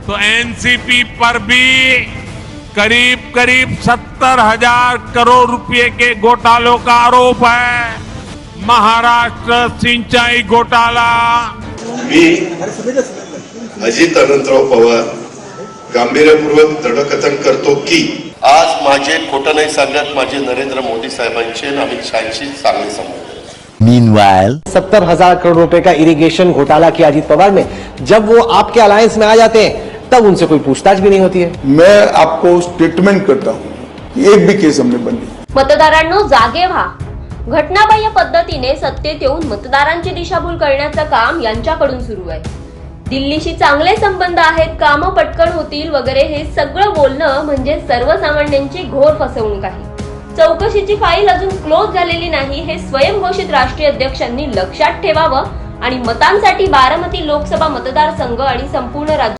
तो एनसीपी पर भी करीब करीब 70,000 करोड़ रुपए के घोटालों का आरोप है। महाराष्ट्र सिंचाई घोटाला। मी अजित अनंतराव पवार गांभीर्यपूर्वक दृढकथन करतो की आज माझे खोटं नाही सांगत, माझे नरेंद्र मोदी साहेबांचे आणि अमित शहांशी चांगले संबंध। Meanwhile, 70,000 करोड़ रुपए का इरिगेशन घोटाला किया अजीत पवार ने। जब वो आपके अलायंस में आ जाते हैं तब उनसे कोई पूछताछ भी नहीं होती है। मैं आपको स्टेटमेंट करता हूं कि एक भी केस हमने बंद नहीं। मतदारांनो जागे व्हा। घटनाबाह्य पद्धतीने सत्तेत येऊन मतदारांची दिशाभूल करण्याचं काम यांच्याकडून सुरू आहे। दिल्लीशी चांगले संबंध आहेत, कामं पटकन होतील वगैरे हे सगळं बोलणं म्हणजे सर्वसामान्यांची घोर फसवणूक आहे। चौकशीची फाईल अजून क्लोज झालेली नाही हे स्वयंघोषित राष्ट्रीय अध्यक्षांनी लक्षात ठेवावं आणि मतांसाठी बारामती लोकसभा मतदारसंघ आणि संपूर्ण राज्य